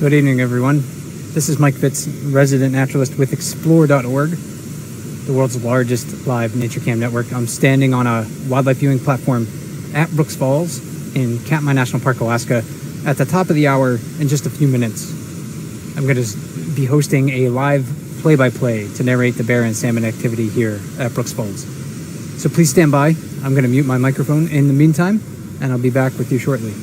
Good evening, everyone. This is Mike Fitz, resident naturalist with Explore.org, the world's largest live nature cam network. I'm standing on a wildlife viewing platform at Brooks Falls in Katmai National Park, Alaska, at the top of the hour in just a few minutes. I'm going to be hosting a live play-by-play to narrate the bear and salmon activity here at Brooks Falls. So please stand by. I'm going to mute my microphone in the meantime, and I'll be back with you shortly.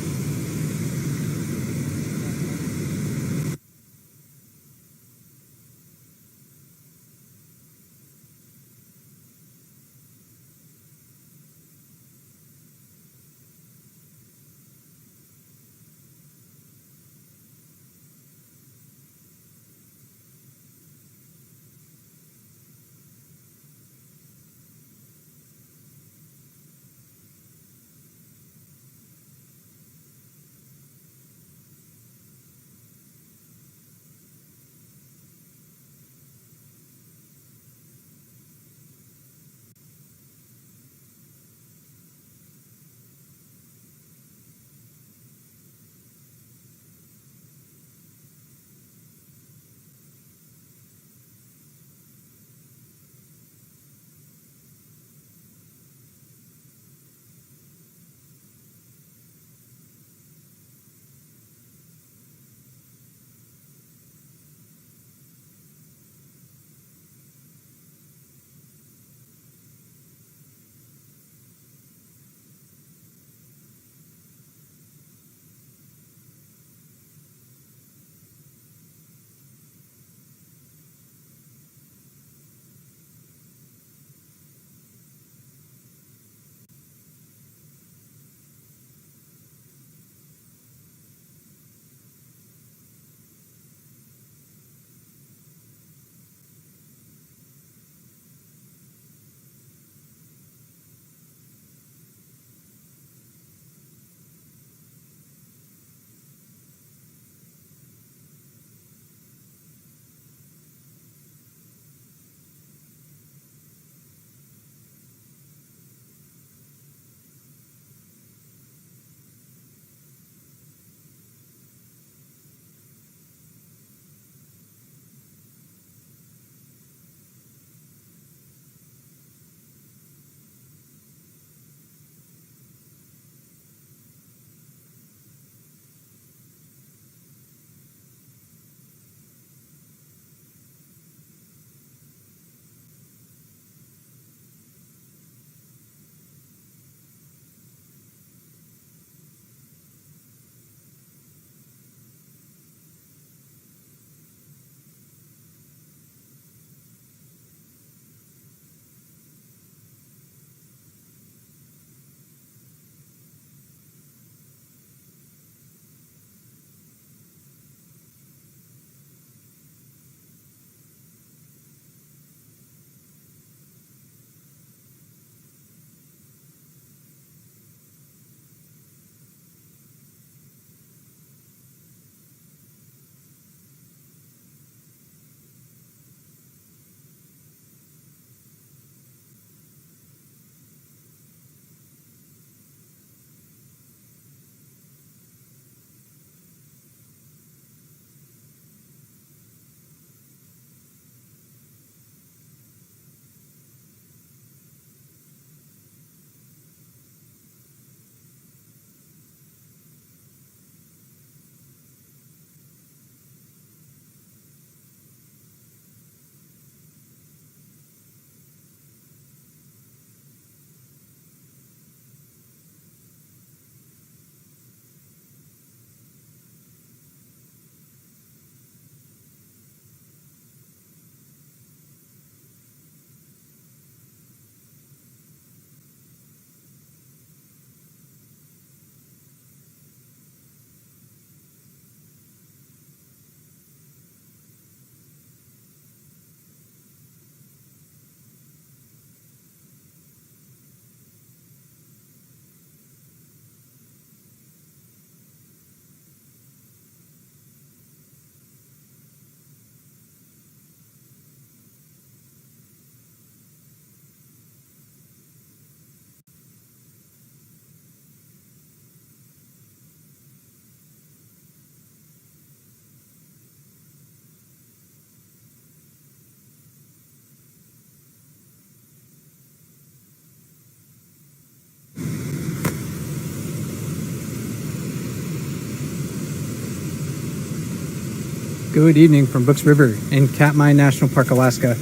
Good evening from Brooks River in Katmai National Park, Alaska.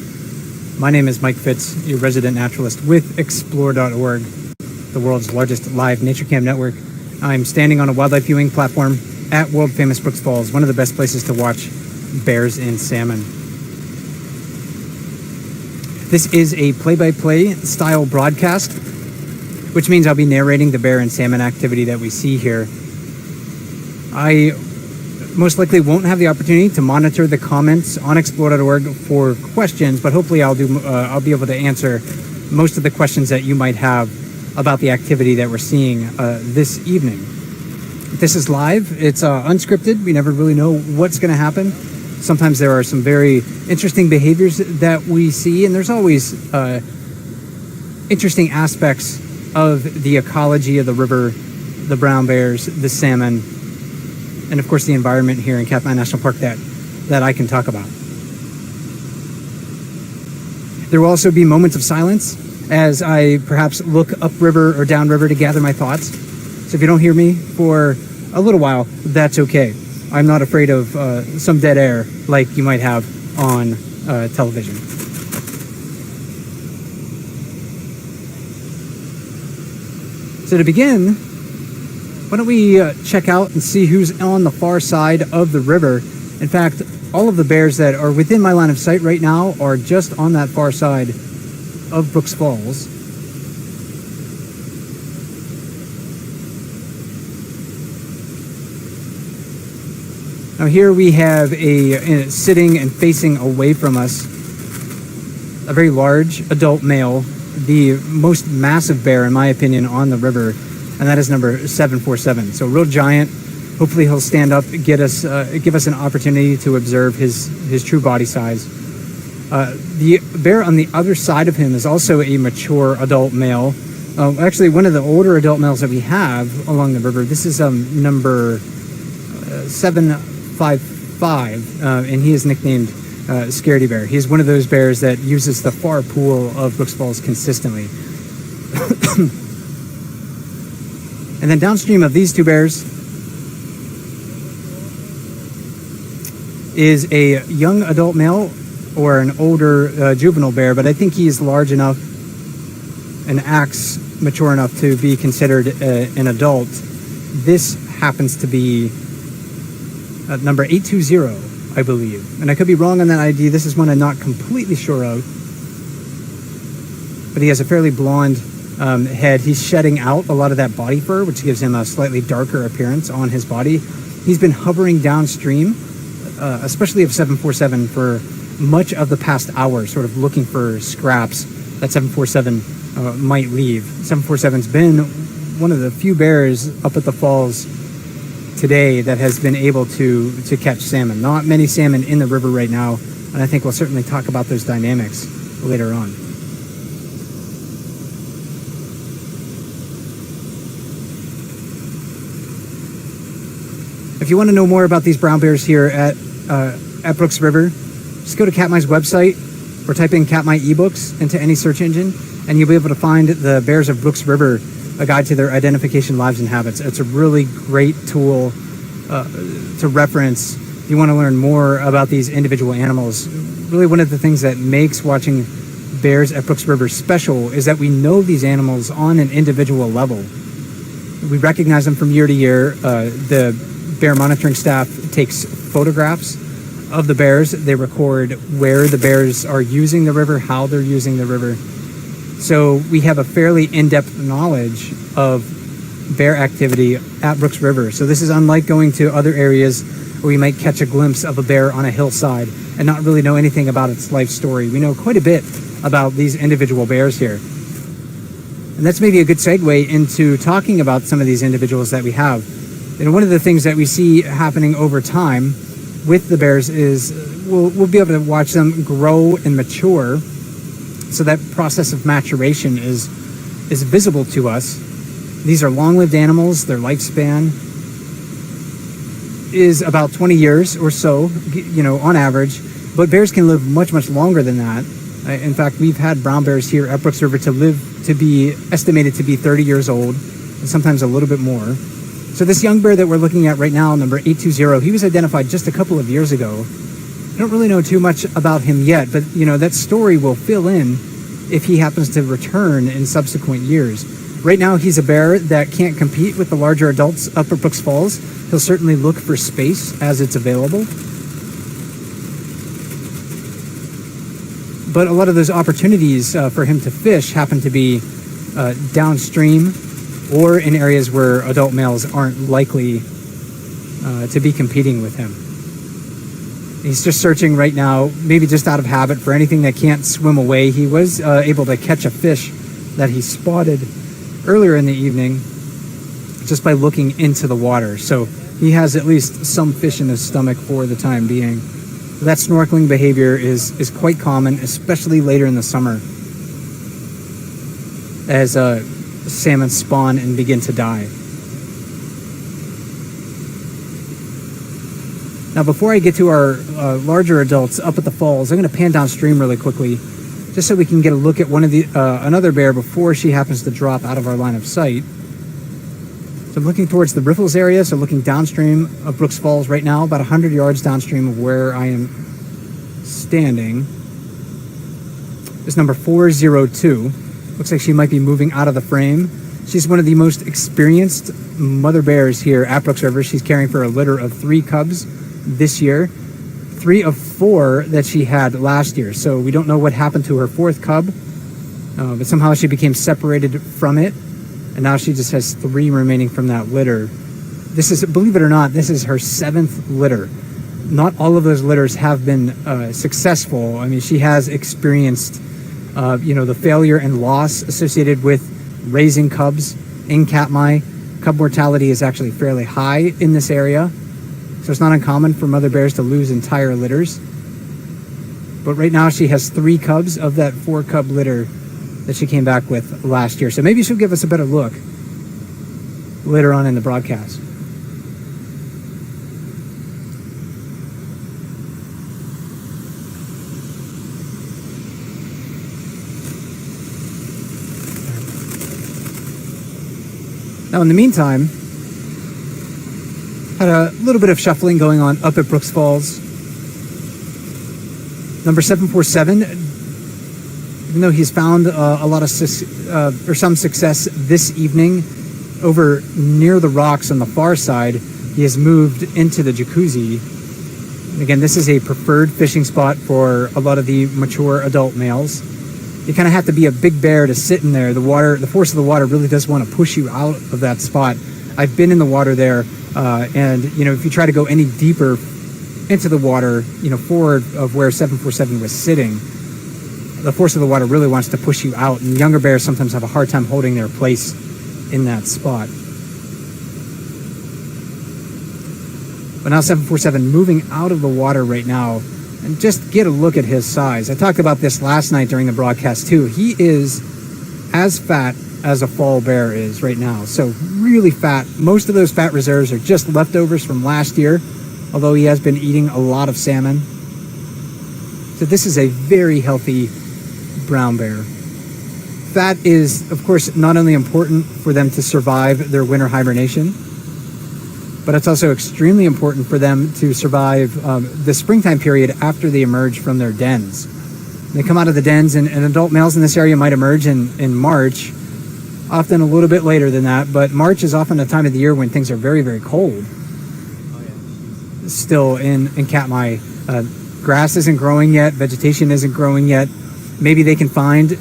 My name is Mike Fitz, your resident naturalist with Explore.org, the world's largest live nature cam network. I'm standing on a wildlife viewing platform at world-famous Brooks Falls, one of the best places to watch bears and salmon. This is a play-by-play style broadcast, which means I'll be narrating the bear and salmon activity that we see here. I most likely won't have the opportunity to monitor the comments on Explore.org for questions, but hopefully I'll be able to answer most of the questions that you might have about the activity that we're seeing this evening. This is live. It's unscripted. We never really know what's going to happen. Sometimes there are some very interesting behaviors that we see, and there's always interesting aspects of the ecology of the river, the brown bears, the salmon, and of course the environment here in Katmai National Park that I can talk about. There will also be moments of silence as I perhaps look upriver or downriver to gather my thoughts. So if you don't hear me for a little while, that's okay. I'm not afraid of some dead air like you might have on television. So to begin, why don't we check out and see who's on the far side of the river. In fact, all of the bears that are within my line of sight right now are just on that far side of Brooks Falls. Now here we have a sitting and facing away from us, a very large adult male, the most massive bear in my opinion on the river, and that is number 747. So a real giant. Hopefully he'll stand up, give us an opportunity to observe his true body size. The bear on the other side of him is also a mature adult male. Actually, one of the older adult males that we have along the river. This is number 755, and he is nicknamed Scaredy bear. He's one of those bears that uses the far pool of Brooks Falls consistently. And then downstream of these two bears is a young adult male or an older juvenile bear, but I think he is large enough and acts mature enough to be considered an adult. This happens to be number 820, I believe. And I could be wrong on that ID. This is one I'm not completely sure of. But he has a fairly blonde head. He's shedding out a lot of that body fur, which gives him a slightly darker appearance on his body. He's been hovering downstream, especially of 747, for much of the past hour, sort of looking for scraps that 747 might leave. 747's been one of the few bears up at the falls today that has been able to catch salmon. Not many salmon in the river right now, and I think we'll certainly talk about those dynamics later on. If you want to know more about these brown bears here at Brooks River, just go to Katmai's website or type in Katmai ebooks into any search engine, and you'll be able to find the Bears of Brooks River, a guide to their identification, lives, and habits. It's a really great tool to reference if you want to learn more about these individual animals. Really, one of the things that makes watching bears at Brooks River special is that we know these animals on an individual level. We recognize them from year to year. The bear monitoring staff takes photographs of the bears. They record where the bears are using the river, how they're using the river. So we have a fairly in-depth knowledge of bear activity at Brooks River. So this is unlike going to other areas where you might catch a glimpse of a bear on a hillside and not really know anything about its life story. We know quite a bit about these individual bears here. And that's maybe a good segue into talking about some of these individuals that we have. And one of the things that we see happening over time with the bears is we'll be able to watch them grow and mature. So that process of maturation is visible to us. These are long-lived animals. Their lifespan is about 20 years or so, on average. But bears can live much, much longer than that. In fact, we've had brown bears here at Brooks River to be estimated to be 30 years old, and sometimes a little bit more. So this young bear that we're looking at right now, number 820, he was identified just a couple of years ago. I don't really know too much about him yet, but that story will fill in if he happens to return in subsequent years. Right now, he's a bear that can't compete with the larger adults up at Brooks Falls. He'll certainly look for space as it's available. But a lot of those opportunities for him to fish happen to be downstream or in areas where adult males aren't likely to be competing with him. He's just searching right now, maybe just out of habit, for anything that can't swim away. He was able to catch a fish that he spotted earlier in the evening just by looking into the water. So he has at least some fish in his stomach for the time being. That snorkeling behavior is quite common, especially later in the summer, as salmon spawn and begin to die. Now, before I get to our larger adults up at the falls, I'm going to pan downstream really quickly, just so we can get a look at another bear before she happens to drop out of our line of sight. So I'm looking towards the riffles area, so looking downstream of Brooks Falls right now, about 100 yards downstream of where I am standing. This number 402. Looks like she might be moving out of the frame. She's one of the most experienced mother bears here at Brooks River. She's caring for a litter of 3 cubs this year, 3 of 4 that she had last year. So we don't know what happened to her 4th cub, but somehow she became separated from it, and now she just has 3 remaining from that litter. This is, believe it or not, this is her 7th litter. Not all of those litters have been successful. I mean, she has experienced the failure and loss associated with raising cubs in Katmai. Cub mortality is actually fairly high in this area, so it's not uncommon for mother bears to lose entire litters. But right now she has 3 cubs of that 4 cub litter that she came back with last year. So maybe she'll give us a better look later on in the broadcast. Now, in the meantime, had a little bit of shuffling going on up at Brooks Falls. Number 747, even though he's found a lot of some success this evening over near the rocks on the far side, he has moved into the jacuzzi. And again, this is a preferred fishing spot for a lot of the mature adult males. You kind of have to be a big bear to sit in there. The force of the water really does want to push you out of that spot. I've been in the water there, and if you try to go any deeper into the water, forward of where 747 was sitting, the force of the water really wants to push you out, and younger bears sometimes have a hard time holding their place in that spot. But now 747 moving out of the water right now. And just get a look at his size. I talked about this last night during the broadcast too. He is as fat as a fall bear is right now. So really fat. Most of those fat reserves are just leftovers from last year, although he has been eating a lot of salmon. So this is a very healthy brown bear. Fat is, of course, not only important for them to survive their winter hibernation, but it's also extremely important for them to survive the springtime period after they emerge from their dens. They come out of the dens, and adult males in this area might emerge in March, often a little bit later than that, but March is often a time of the year when things are very, very cold. Still in Katmai. Grass isn't growing yet, vegetation isn't growing yet. Maybe they can find,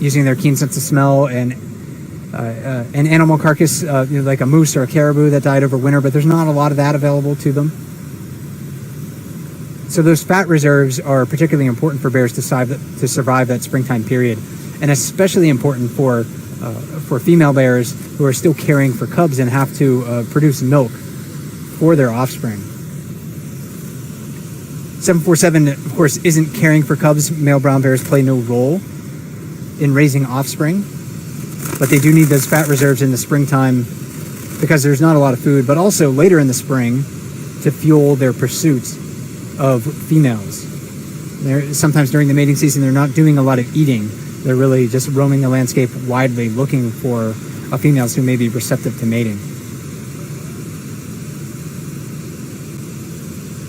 using their keen sense of smell, an animal carcass, like a moose or a caribou that died over winter, but there's not a lot of that available to them. So those fat reserves are particularly important for bears to survive that springtime period, and especially important for female bears who are still caring for cubs and have to produce milk for their offspring. 747, of course, isn't caring for cubs. Male brown bears play no role in raising offspring, but they do need those fat reserves in the springtime because there's not a lot of food, but also later in the spring to fuel their pursuits of females. Sometimes during the mating season, they're not doing a lot of eating. They're really just roaming the landscape widely, looking for females who may be receptive to mating.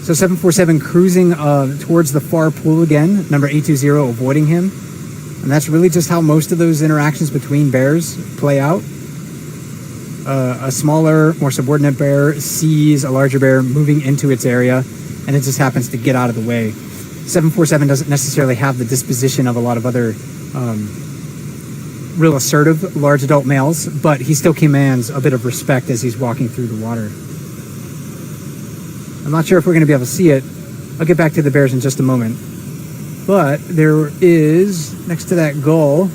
So 747 cruising towards the far pool again, number 820 avoiding him. And that's really just how most of those interactions between bears play out. A smaller, more subordinate bear sees a larger bear moving into its area, and it just happens to get out of the way. 747 doesn't necessarily have the disposition of a lot of other real assertive large adult males, but he still commands a bit of respect as he's walking through the water. I'm not sure if we're going to be able to see it. I'll get back to the bears in just a moment. But there is, next to that gull,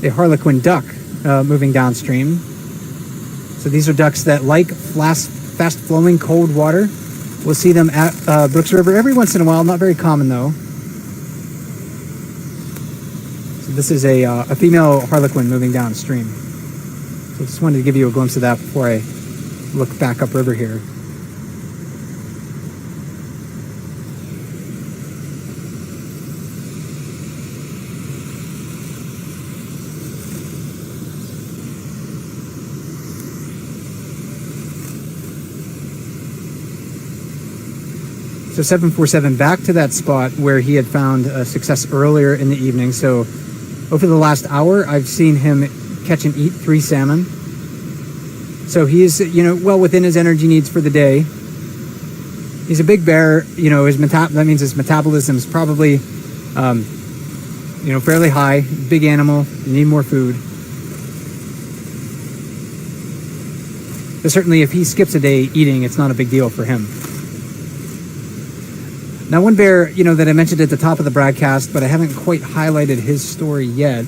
a harlequin duck moving downstream. So these are ducks that like fast-flowing cold water. We'll see them at Brooks River every once in a while, not very common though. So this is a female harlequin moving downstream. So just wanted to give you a glimpse of that before I look back upriver here. So 747 back to that spot where he had found success earlier in the evening. So over the last hour, I've seen him catch and eat 3 salmon. So he is, well within his energy needs for the day. He's a big bear. That means his metabolism is probably, fairly high. Big animal. You need more food. But certainly, if he skips a day eating, it's not a big deal for him. Now, one bear, that I mentioned at the top of the broadcast, but I haven't quite highlighted his story yet,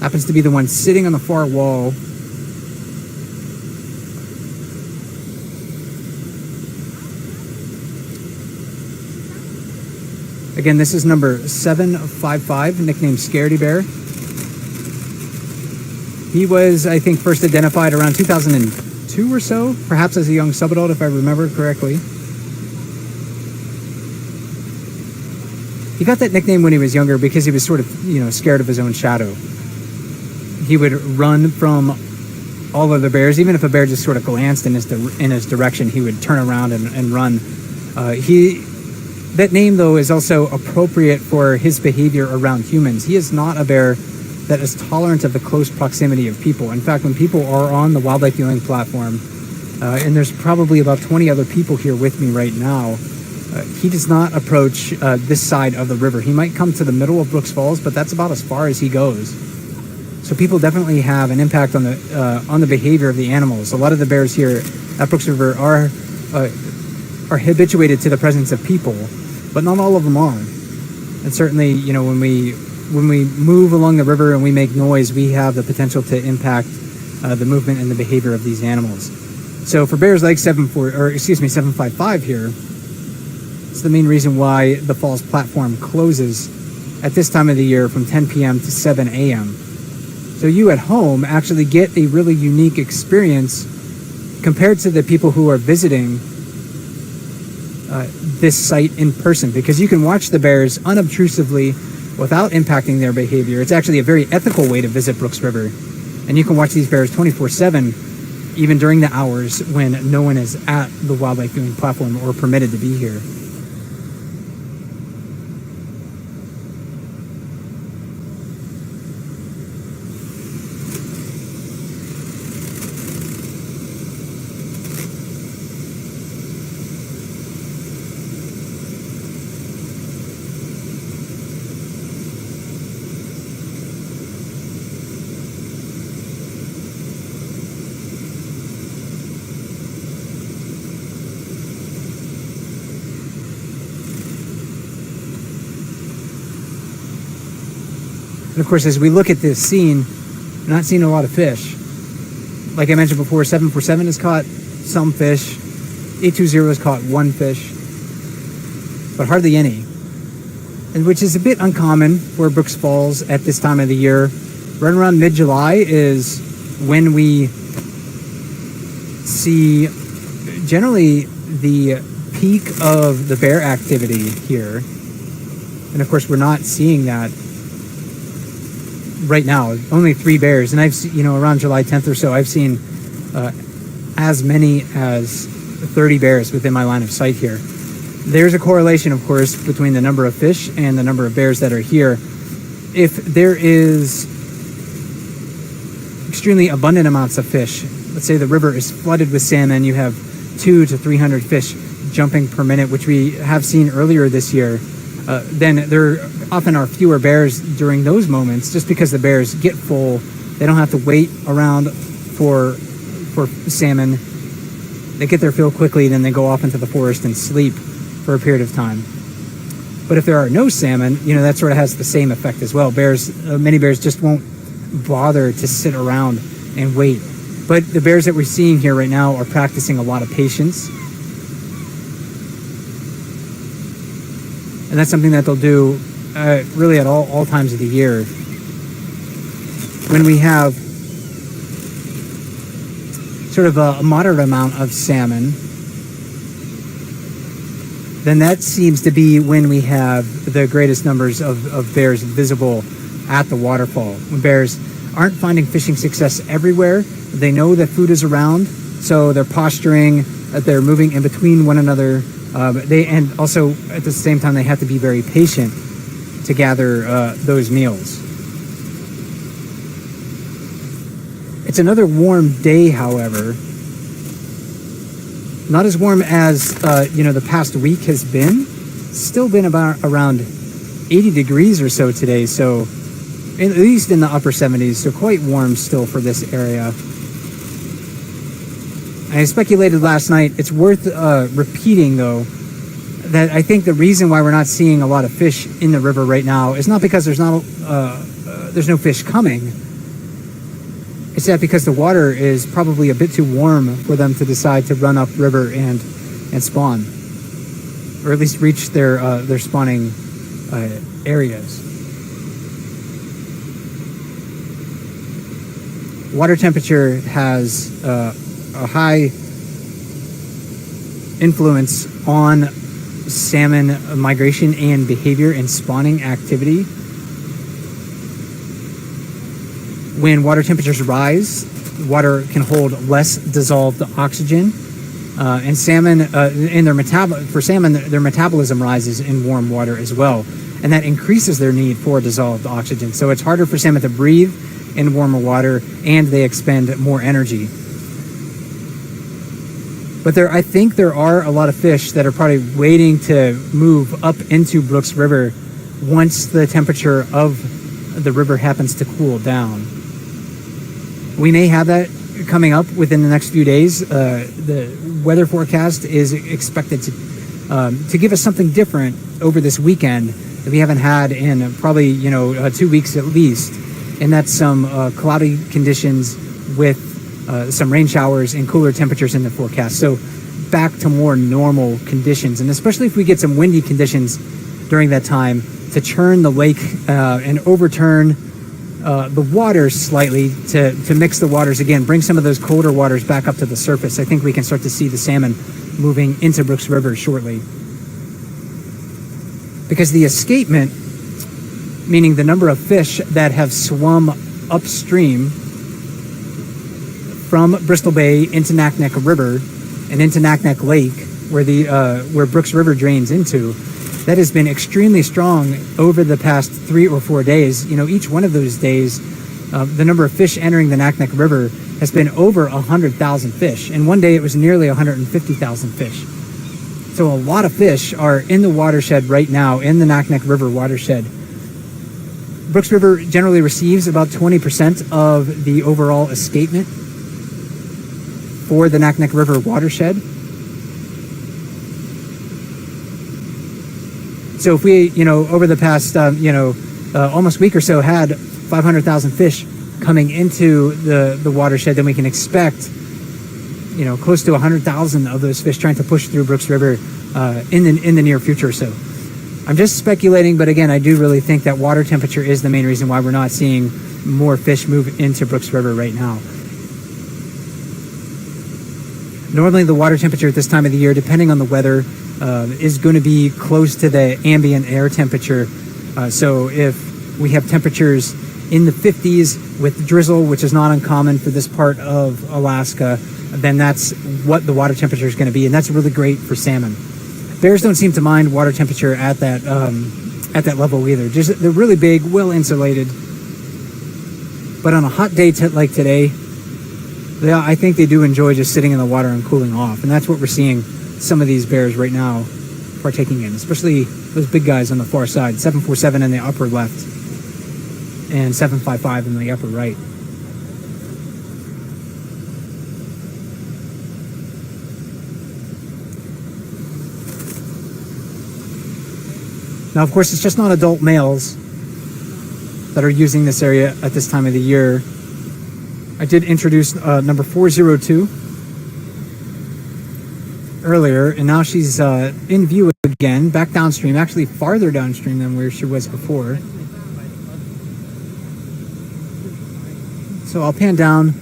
happens to be the one sitting on the far wall. Again, this is number 755, nicknamed Scaredy Bear. He was, I think, first identified around 2002 or so, perhaps as a young subadult, if I remember correctly. He got that nickname when he was younger because he was sort of, scared of his own shadow. He would run from all other bears. Even if a bear just sort of glanced in his direction, he would turn around and run. That name, though, is also appropriate for his behavior around humans. He is not a bear that is tolerant of the close proximity of people. In fact, when people are on the wildlife viewing platform, and there's probably about 20 other people here with me right now, he does not approach this side of the river. He might come to the middle of Brooks Falls, but that's about as far as he goes. So people definitely have an impact on the behavior of the animals. A lot of the bears here at Brooks River are habituated to the presence of people, but not all of them are. And certainly, when we move along the river and we make noise, we have the potential to impact the movement and the behavior of these animals. So for bears like 755 here, it's the main reason why the falls platform closes at this time of the year from 10 p.m. to 7 a.m. So you at home actually get a really unique experience compared to the people who are visiting this site in person, because you can watch the bears unobtrusively without impacting their behavior. It's actually a very ethical way to visit Brooks River. And you can watch these bears 24/7, even during the hours when no one is at the wildlife viewing platform or permitted to be here. And of course, as we look at this scene, we're not seeing a lot of fish. Like I mentioned before, 747 has caught some fish. 820 has caught 1 fish, but hardly any. And which is a bit uncommon for Brooks Falls at this time of the year. Right around mid-July is when we see generally the peak of the bear activity here. And of course, we're not seeing that right now. Only 3 bears, and I've seen, around July 10th or so, I've seen as many as 30 bears within my line of sight here. There's a correlation, of course, between the number of fish and the number of bears that are here. If there is extremely abundant amounts of fish, let's say the river is flooded with salmon, you have 200 to 300 fish jumping per minute, which we have seen earlier this year, then there often are fewer bears during those moments, just because the bears get full. They don't have to wait around for salmon. They get their fill quickly, then they go off into the forest and sleep for a period of time. But if there are no salmon, that sort of has the same effect as well. Many bears just won't bother to sit around and wait. But the bears that we're seeing here right now are practicing a lot of patience. And that's something that they'll do really at all times of the year. When we have sort of a moderate amount of salmon, then that seems to be when we have the greatest numbers of bears visible at the waterfall. When bears aren't finding fishing success everywhere, they know that food is around, so they're posturing, they're moving in between one another. And also at the same time, they have to be very patient to gather those meals. It's another warm day, however. Not as warm as the past week has been. Still been around 80 degrees or so today, so at least in the upper 70s, so quite warm still for this area. I speculated last night, it's worth repeating though, that I think the reason why we're not seeing a lot of fish in the river right now is not because there's no fish coming. It's that because the water is probably a bit too warm for them to decide to run up river and spawn, or at least reach their spawning areas. Water temperature has a high influence on salmon migration and behavior and spawning activity. When water temperatures rise, water can hold less dissolved oxygen, and salmon, for salmon, their metabolism rises in warm water as well, and that increases their need for dissolved oxygen. So it's harder for salmon to breathe in warmer water, and they expend more energy. But I think there are a lot of fish that are probably waiting to move up into Brooks River once the temperature of the river happens to cool down. We may have that coming up within the next few days. The weather forecast is expected to give us something different over this weekend that we haven't had in probably 2 weeks at least, and that's some cloudy conditions with some rain showers and cooler temperatures in the forecast. So back to more normal conditions, and especially if we get some windy conditions during that time to churn the lake and overturn the waters slightly, to mix the waters again, bring some of those colder waters back up to the surface. I think we can start to see the salmon moving into Brooks River shortly. Because the escapement, meaning the number of fish that have swum upstream from Bristol Bay into Naknek River and into Naknek Lake, where Brooks River drains into, that has been extremely strong over the past 3 or 4 days. Each one of those days, the number of fish entering the Naknek River has been over 100,000 fish. And one day it was nearly 150,000 fish. So a lot of fish are in the watershed right now, in the Naknek River watershed. Brooks River generally receives about 20% of the overall escapement for the Naknek River watershed. So if we, over the past, almost week or so, had 500,000 fish coming into the watershed, then we can expect, close to 100,000 of those fish trying to push through Brooks River in the near future or so. I'm just speculating, but again, I do really think that water temperature is the main reason why we're not seeing more fish move into Brooks River right now. Normally, the water temperature at this time of the year, depending on the weather, is going to be close to the ambient air temperature. So if we have temperatures in the 50s with drizzle, which is not uncommon for this part of Alaska, then that's what the water temperature is going to be, and that's really great for salmon. Bears don't seem to mind water temperature at that level either. Just they're really big, well insulated. But on a hot day like today, I think they do enjoy just sitting in the water and cooling off, and that's what we're seeing some of these bears right now partaking in, especially those big guys on the far side, 747 in the upper left and 755 in the upper right. Now, of course, it's just not adult males that are using this area at this time of the year. I did introduce number 402 earlier, and now she's in view again, back downstream, actually farther downstream than where she was before. So I'll pan down,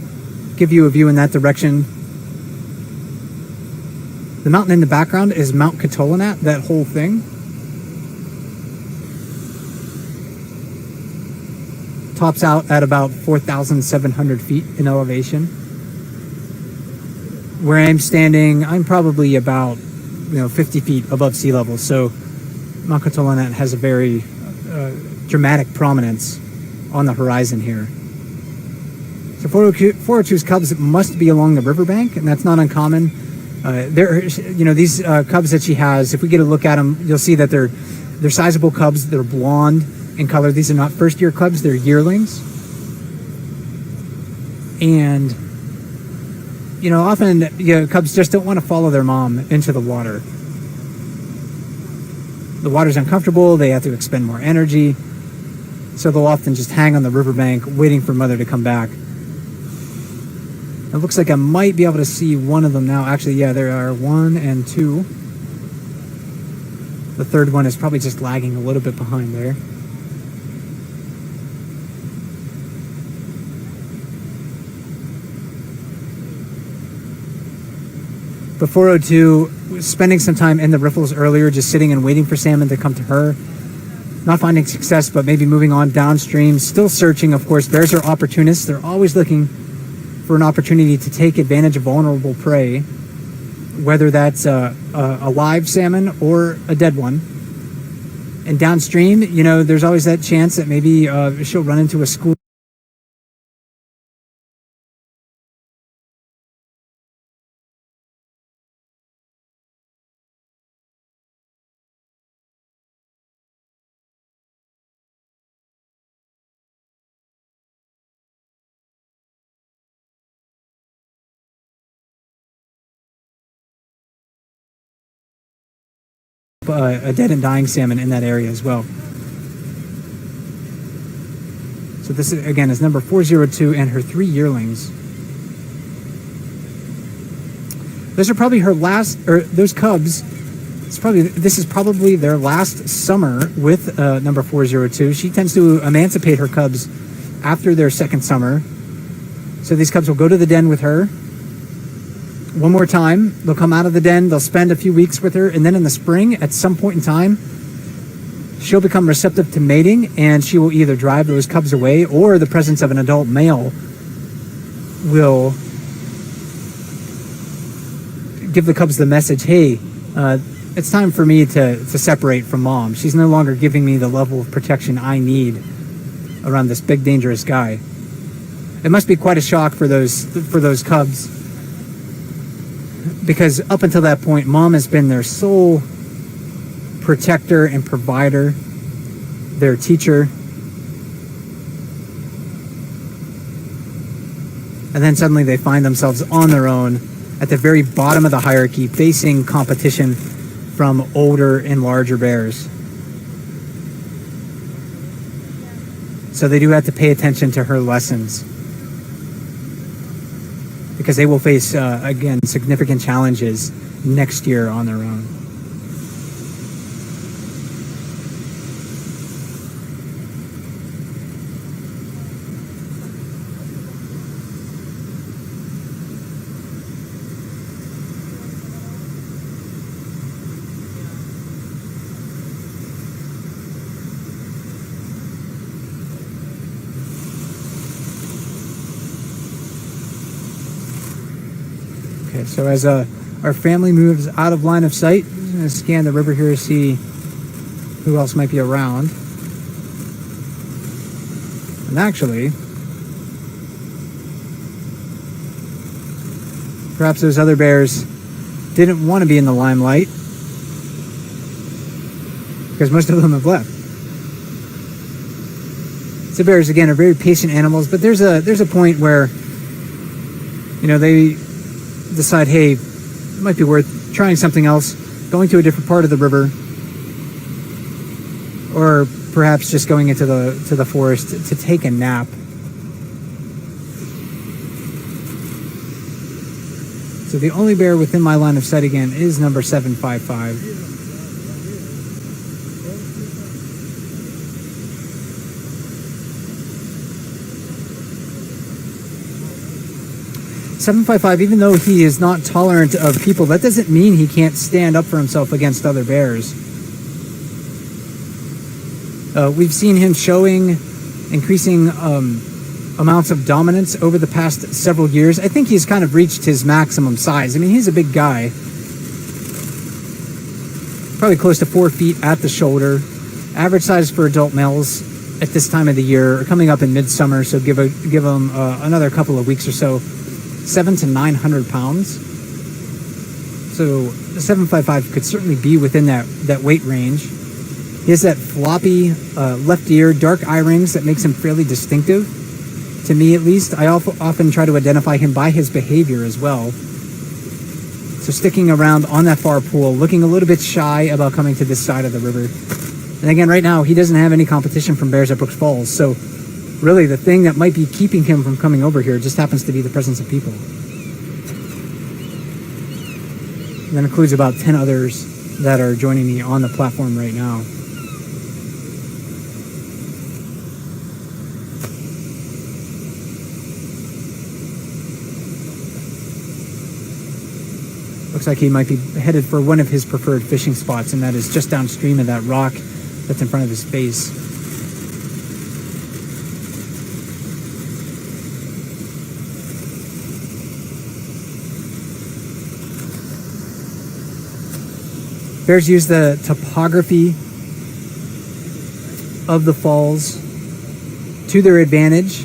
give you a view in that direction. The mountain in the background is Mount Katolanat, that whole thing. Tops out at about 4,700 feet in elevation. Where I'm standing, I'm probably about 50 feet above sea level. So Mount Katolanat has a very dramatic prominence on the horizon here. So 402's cubs must be along the riverbank, and that's not uncommon. These cubs that she has, if we get a look at them, you'll see that they're sizable cubs. They're blonde in color. These are not first-year cubs, they're yearlings. And, often cubs just don't want to follow their mom into the water. The water's uncomfortable, they have to expend more energy, so they'll often just hang on the riverbank waiting for mother to come back. It looks like I might be able to see one of them now. Actually, yeah, there are 1 and 2. The third one is probably just lagging a little bit behind there. But 402, spending some time in the riffles earlier, just sitting and waiting for salmon to come to her. Not finding success, but maybe moving on downstream. Still searching, of course. Bears are opportunists. They're always looking for an opportunity to take advantage of vulnerable prey, whether that's a live salmon or a dead one. And downstream, there's always that chance that maybe she'll run into a school a dead and dying salmon in that area as well. So this again is number 402 and her 3 yearlings. Those are probably her last, or those cubs. This is probably their last summer with number 402. She tends to emancipate her cubs after their second summer. So these cubs will go to the den with her one more time. They'll come out of the den, they'll spend a few weeks with her, and then in the spring, at some point in time, she'll become receptive to mating, and she will either drive those cubs away, or the presence of an adult male will give the cubs the message, hey, it's time for me to separate from mom. She's no longer giving me the level of protection I need around this big, dangerous guy. It must be quite a shock for those cubs, because up until that point, mom has been their sole protector and provider, their teacher. And then suddenly they find themselves on their own at the very bottom of the hierarchy, facing competition from older and larger bears. So they do have to pay attention to her lessons, because they will face, again, significant challenges next year on their own. Okay, so as our family moves out of line of sight, I'm going to scan the river here to see who else might be around. And actually, perhaps those other bears didn't want to be in the limelight because most of them have left. So bears, again, are very patient animals, but there's a point where, you know, they decide, hey, it might be worth trying something else, going to a different part of the river, or perhaps just going into the forest to take a nap. So the only bear within my line of sight again is number 755. 755, even though he is not tolerant of people, that doesn't mean he can't stand up for himself against other bears. We've seen him showing increasing amounts of dominance over the past several years. I think he's kind of reached his maximum size. I mean, he's a big guy. Probably close to 4 feet at the shoulder. Average size for adult males at this time of the year, coming up in midsummer, so give him another couple of weeks or so. 700 to 900 pounds. So the 755 could certainly be within that weight range. He has that floppy left ear, dark eye rings that makes him fairly distinctive. To me, at least, I often try to identify him by his behavior as well. So sticking around on that far pool, looking a little bit shy about coming to this side of the river. And again, right now, he doesn't have any competition from bears at Brooks Falls. So really, the thing that might be keeping him from coming over here just happens to be the presence of people. And that includes about 10 others that are joining me on the platform right now. Looks like he might be headed for one of his preferred fishing spots, and that is just downstream of that rock that's in front of his face. Bears use the topography of the falls to their advantage.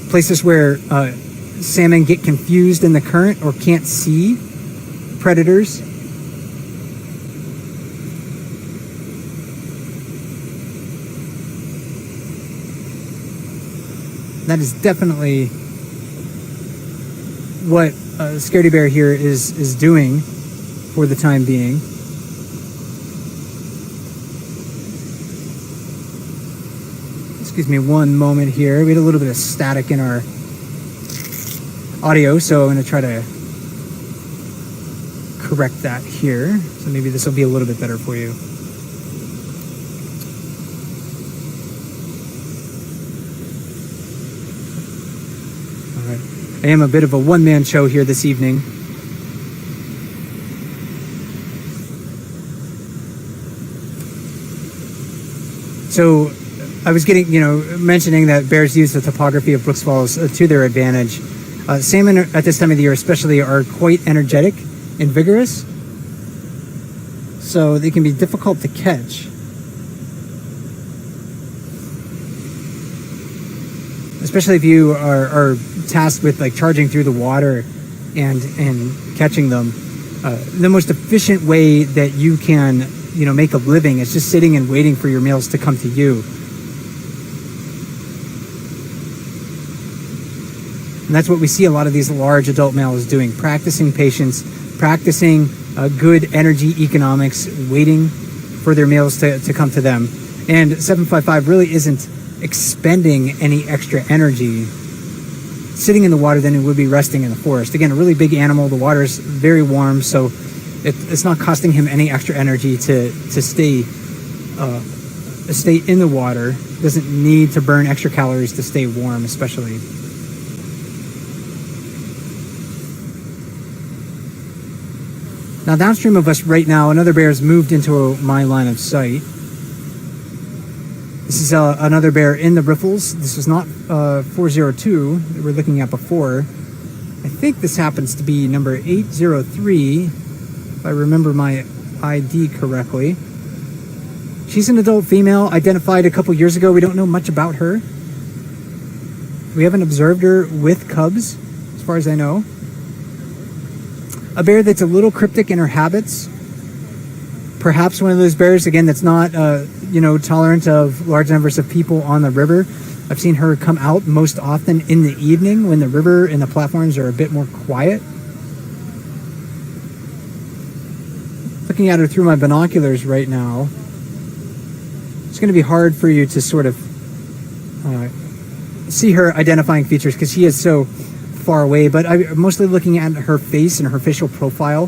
Places where salmon get confused in the current or can't see predators. That is definitely what Scaredy Bear here is doing for the time being. Excuse me one moment here. We had a little bit of static in our audio, so I'm going to try to correct that here. So maybe this will be a little bit better for you. All right. I am a bit of a one-man show here this evening. So I was mentioning that bears use the topography of Brooks Falls to their advantage. Salmon at this time of the year especially are quite energetic and vigorous, so they can be difficult to catch. Especially if you are tasked with like charging through the water and catching them. The most efficient way that you can make a living is just sitting and waiting for your meals to come to you. And that's what we see a lot of these large adult males doing, practicing patience, practicing good energy economics, waiting for their meals to come to them. And 755 really isn't expending any extra energy sitting in the water than it would be resting in the forest. Again, a really big animal. The water is very warm, so it's not costing him any extra energy to stay in the water. Doesn't need to burn extra calories to stay warm, especially. Now, downstream of us right now, another bear has moved into my line of sight. This is another bear in the riffles. This is not 402 that we're looking at before. I think this happens to be number 803, if I remember my ID correctly. She's an adult female, identified a couple years ago. We don't know much about her. We haven't observed her with cubs, as far as I know. A bear that's a little cryptic in her habits. Perhaps one of those bears, again, that's not, tolerant of large numbers of people on the river. I've seen her come out most often in the evening when the river and the platforms are a bit more quiet. Looking at her through my binoculars right now, it's going to be hard for you to sort of see her identifying features because she is so far away, but I'm mostly looking at her face and her facial profile.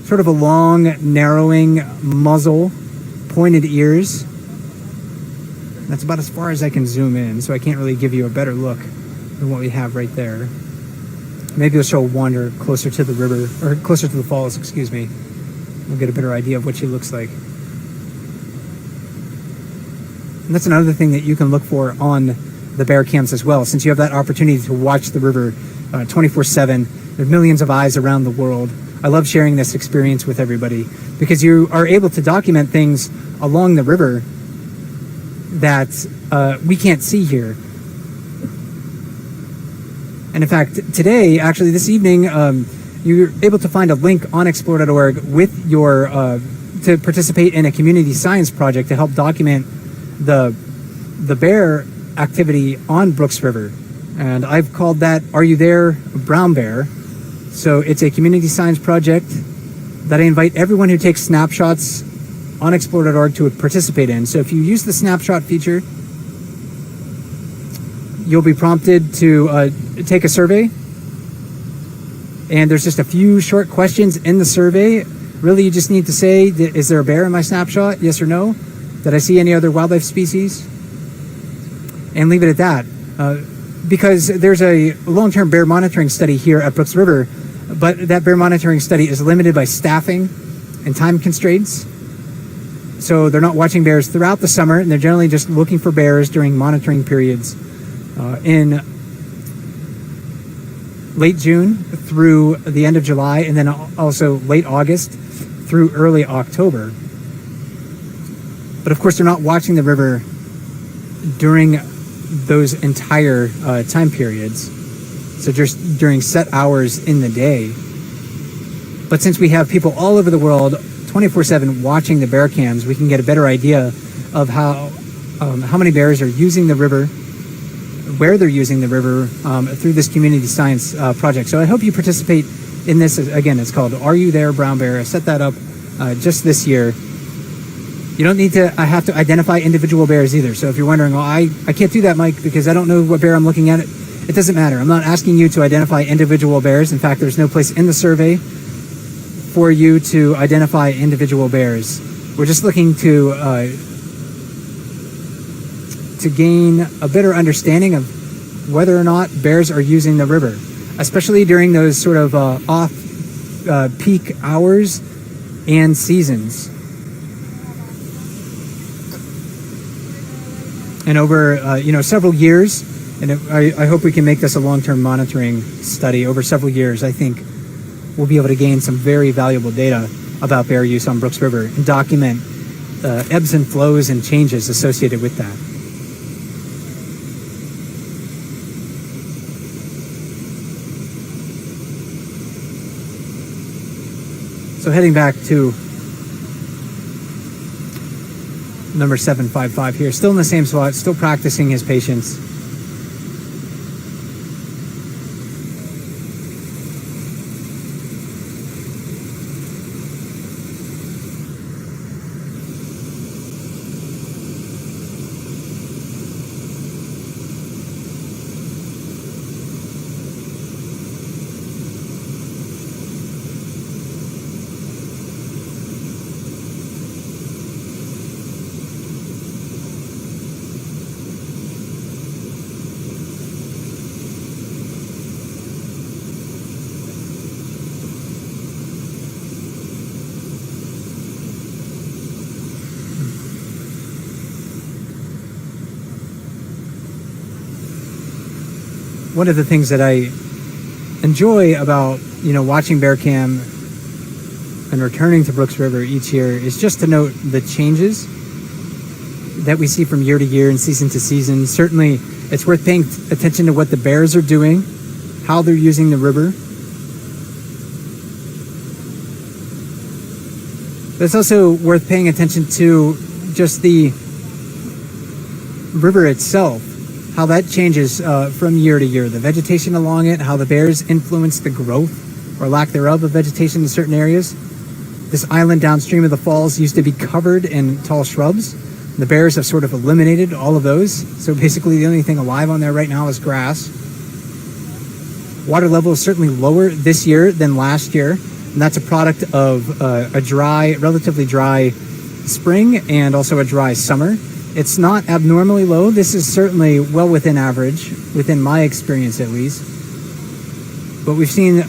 Sort of a long, narrowing muzzle, pointed ears. That's about as far as I can zoom in, so I can't really give you a better look than what we have right there. Maybe we'll show a wander closer to the river, or closer to the falls, excuse me. We'll get a better idea of what she looks like. And that's another thing that you can look for on the bear cams as well, since you have that opportunity to watch the river 24/7. There's millions of eyes around the world. I love sharing this experience with everybody because you are able to document things along the river that we can't see here. And in fact, today, actually this evening, you're able to find a link on explore.org with your to participate in a community science project to help document the bear activity on Brooks River. And I've called that Are You There, Brown Bear? So it's a community science project that I invite everyone who takes snapshots on explore.org to participate in. So if you use the snapshot feature, you'll be prompted to take a survey. And there's just a few short questions in the survey. Really, you just need to say, is there a bear in my snapshot? Yes or no? Did I see any other wildlife species? And leave it at that. Because there's a long-term bear monitoring study here at Brooks River, but that bear monitoring study is limited by staffing and time constraints. So they're not watching bears throughout the summer, and they're generally just looking for bears during monitoring periods in late June through the end of July, and then also late August through early October. But of course, they're not watching the river during those entire time periods. So just during set hours in the day. But since we have people all over the world 24/7 watching the bear cams, we can get a better idea of how many bears are using the river, where they're using the river through this community science project. So I hope you participate in this. Again, it's called Are You There, Brown Bear? I set that up just this year. You don't need to have to identify individual bears either. So if you're wondering, well, I can't do that, Mike, because I don't know what bear I'm looking at, it doesn't matter. I'm not asking you to identify individual bears. In fact, there's no place in the survey for you to identify individual bears. We're just looking to gain a better understanding of whether or not bears are using the river, especially during those sort of off-peak hours and seasons. And over several years, and I hope we can make this a long-term monitoring study over several years. I think we'll be able to gain some very valuable data about bear use on Brooks River and document ebbs and flows and changes associated with that. So heading back to number 755 here, still in the same spot, still practicing his patience. One of the things that I enjoy about, watching bear cam and returning to Brooks River each year is just to note the changes that we see from year to year and season to season. Certainly, it's worth paying attention to what the bears are doing, how they're using the river. But it's also worth paying attention to just the river itself, how that changes from year to year. The vegetation along it, how the bears influence the growth or lack thereof of vegetation in certain areas. This island downstream of the falls used to be covered in tall shrubs. The bears have sort of eliminated all of those. So basically the only thing alive on there right now is grass. Water level is certainly lower this year than last year. And that's a product of a dry, relatively dry spring and also a dry summer. It's not abnormally low. This is certainly well within average, within my experience at least. But we've seen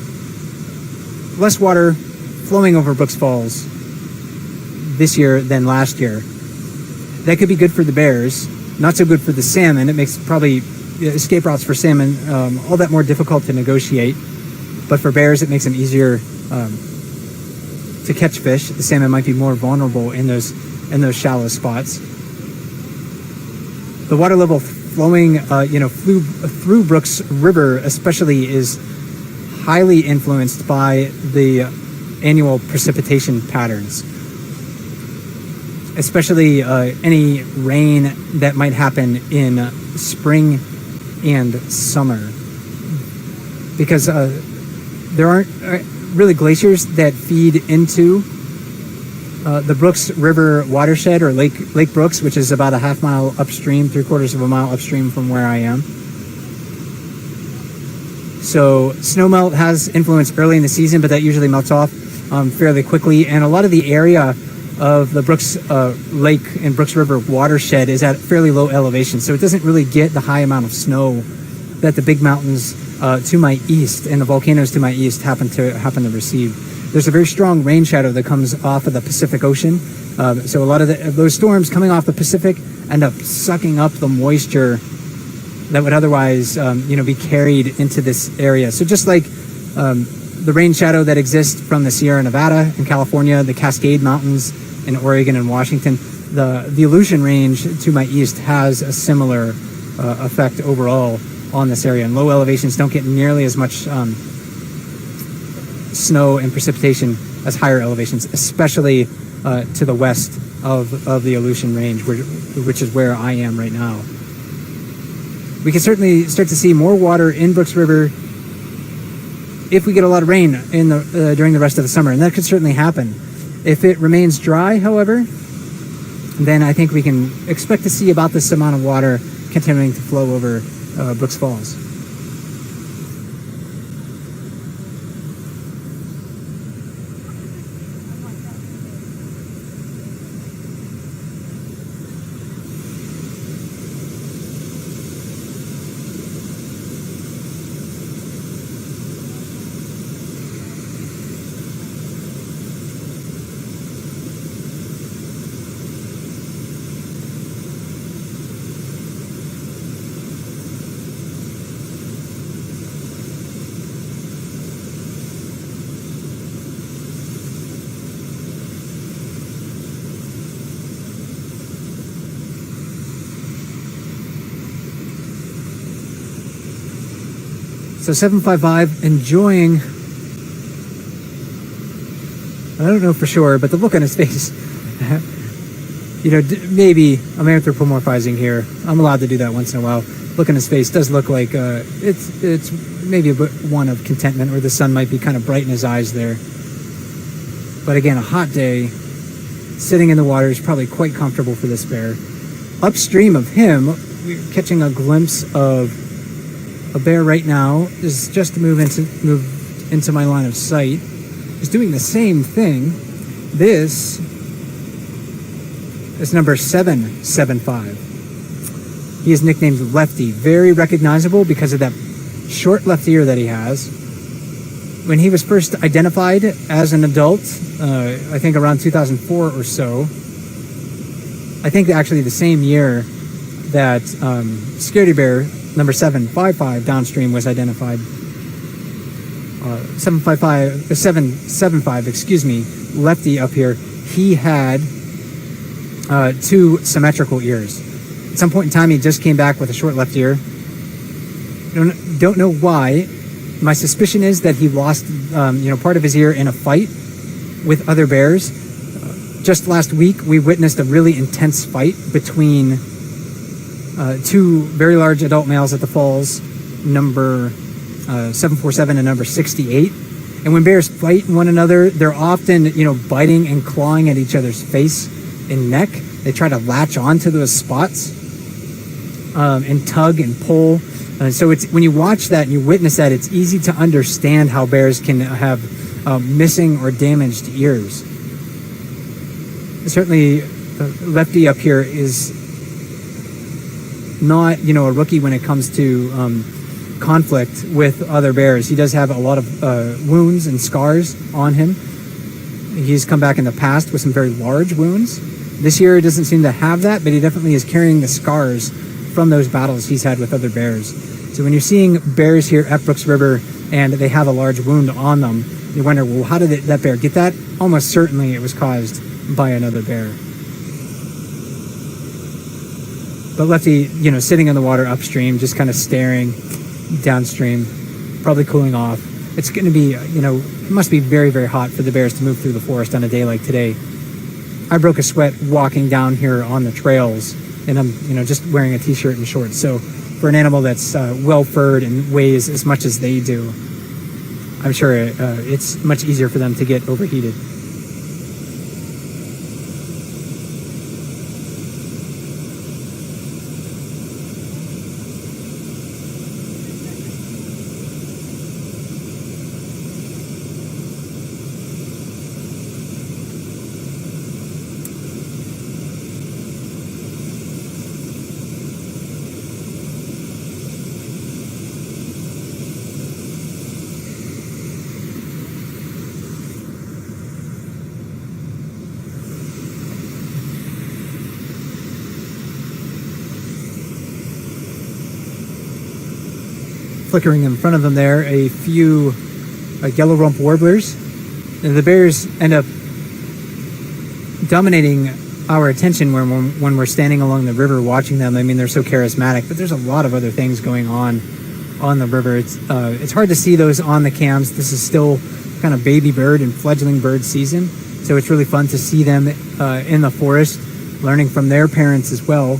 less water flowing over Brooks Falls this year than last year. That could be good for the bears, not so good for the salmon. It makes probably escape routes for salmon all that more difficult to negotiate. But for bears, it makes them easier to catch fish. The salmon might be more vulnerable in those shallow spots. The water level flowing, through Brooks River especially is highly influenced by the annual precipitation patterns, especially any rain that might happen in spring and summer, because there aren't really glaciers that feed into the Brooks River watershed, or Lake Brooks, which is about a half mile upstream, 3/4 of a mile upstream from where I am. So snowmelt has influence early in the season, but that usually melts off fairly quickly. And a lot of the area of the Brooks Lake and Brooks River watershed is at fairly low elevation, so it doesn't really get the high amount of snow that the big mountains to my east and the volcanoes to my east happen to receive. There's a very strong rain shadow that comes off of the Pacific Ocean, so a lot of those storms coming off the Pacific end up sucking up the moisture that would otherwise be carried into this area. So just like the rain shadow that exists from the Sierra Nevada in California, the Cascade Mountains in Oregon and Washington, the Aleutian Range to my east has a similar effect overall on this area. And low elevations don't get nearly as much snow and precipitation as higher elevations, especially to the west of the Aleutian Range, which is where I am right now. We can certainly start to see more water in Brooks River if we get a lot of rain during the rest of the summer, and that could certainly happen. If it remains dry, however, then I think we can expect to see about this amount of water continuing to flow over Brooks Falls. So 755 enjoying, I don't know for sure, but the look on his face, maybe I'm anthropomorphizing here. I'm allowed to do that once in a while. Look on his face does look like it's maybe a bit one of contentment, or the sun might be kind of bright in his eyes there. But again, a hot day, sitting in the water is probably quite comfortable for this bear. Upstream of him, we're catching a glimpse of a bear right now is just moved into my line of sight. Is doing the same thing. This is number 775. He is nicknamed Lefty, very recognizable because of that short left ear that he has. When he was first identified as an adult, I think around 2004 or so, I think actually the same year that Scaredy Bear number 755 downstream was identified. 775, excuse me, lefty up here, he had 2 symmetrical ears. At some point in time, he just came back with a short left ear. Don't know why. My suspicion is that he lost, part of his ear in a fight with other bears. Just last week, we witnessed a really intense fight between 2 very large adult males at the falls, number 747 and number 68. And when bears fight one another, they're often, biting and clawing at each other's face and neck. They try to latch onto those spots and tug and pull. So it's when you watch that and you witness that, it's easy to understand how bears can have missing or damaged ears. Certainly, Lefty up here is not, a rookie when it comes to conflict with other bears. He does have a lot of wounds and scars on him. He's come back in the past with some very large wounds. This year he doesn't seem to have that, but he definitely is carrying the scars from those battles he's had with other bears. So when you're seeing bears here at Brooks River and they have a large wound on them, you wonder, well, how did that bear get that? Almost certainly it was caused by another bear. But Lefty, sitting in the water upstream, just kind of staring downstream, probably cooling off. It's going to be, it must be very, very hot for the bears to move through the forest on a day like today. I broke a sweat walking down here on the trails, and I'm, just wearing a t-shirt and shorts. So for an animal that's well-furred and weighs as much as they do, I'm sure it's much easier for them to get overheated. Flickering in front of them there, a few yellow rump warblers. And the bears end up dominating our attention when we're standing along the river watching them. I mean, they're so charismatic, but there's a lot of other things going on the river. It's hard to see those on the cams. This is still kind of baby bird and fledgling bird season, so it's really fun to see them in the forest, learning from their parents as well.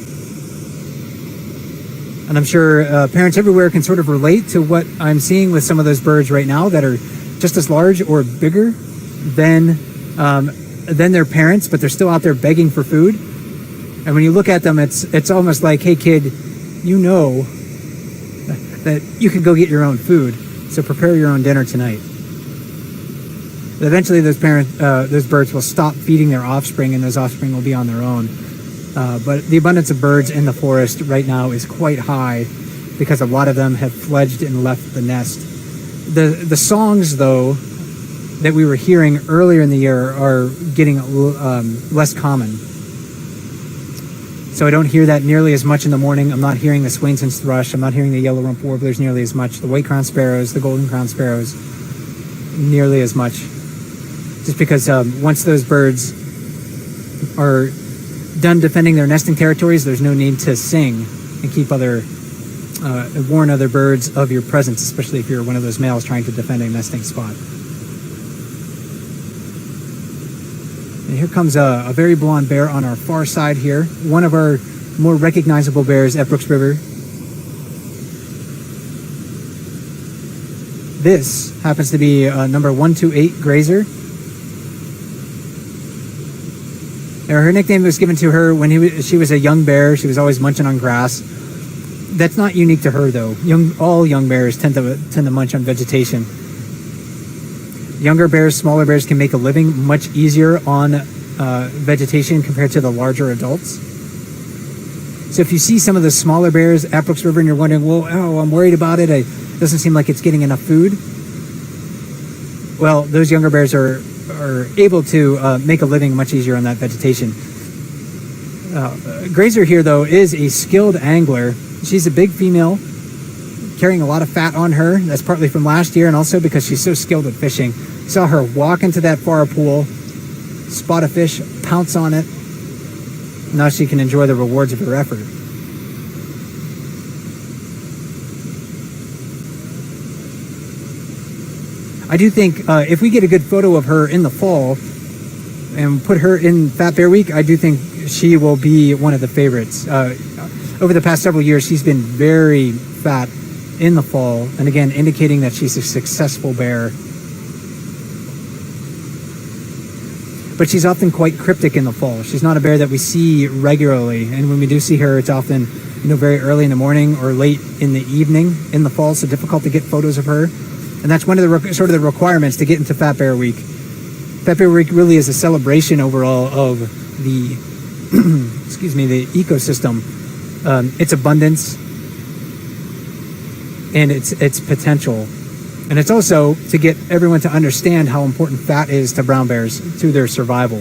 And I'm sure parents everywhere can sort of relate to what I'm seeing with some of those birds right now that are just as large or bigger than their parents, but they're still out there begging for food. And when you look at them, it's almost like, hey kid, that you can go get your own food, so prepare your own dinner tonight. But eventually those birds will stop feeding their offspring, and those offspring will be on their own. But the abundance of birds in the forest right now is quite high because a lot of them have fledged and left the nest. The songs, though, that we were hearing earlier in the year are getting less common. So I don't hear that nearly as much in the morning. I'm not hearing the Swainson's thrush. I'm not hearing the yellow rump warblers nearly as much. The white crowned sparrows, the golden crowned sparrows, nearly as much. Just because once those birds are done defending their nesting territories, there's no need to sing and keep warn other birds of your presence, especially if you're one of those males trying to defend a nesting spot. And here comes a very blonde bear on our far side here, one of our more recognizable bears at Brooks River. This happens to be number 128 Grazer. Her nickname was given to her when she was a young bear. She was always munching on grass. That's not unique to her, though. All young bears tend to munch on vegetation. Younger bears, smaller bears can make a living much easier on vegetation compared to the larger adults. So if you see some of the smaller bears at Brooks River and you're wondering, I'm worried about it. It doesn't seem like it's getting enough food. Well, those younger bears are able to make a living much easier on that vegetation. Grazer here, though, is a skilled angler. She's a big female, carrying a lot of fat on her. That's partly from last year and also because she's so skilled at fishing. Saw her walk into that far pool, spot a fish, pounce on it. Now she can enjoy the rewards of her effort. I do think if we get a good photo of her in the fall and put her in Fat Bear Week, I do think she will be one of the favorites. Over the past several years, she's been very fat in the fall, and again, indicating that she's a successful bear. But she's often quite cryptic in the fall. She's not a bear that we see regularly, and when we do see her, it's often very early in the morning or late in the evening in the fall, so difficult to get photos of her. And that's one of the sort of the requirements to get into Fat Bear Week. Fat Bear Week really is a celebration overall of the the ecosystem, its abundance, and its potential. And it's also to get everyone to understand how important fat is to brown bears, to their survival.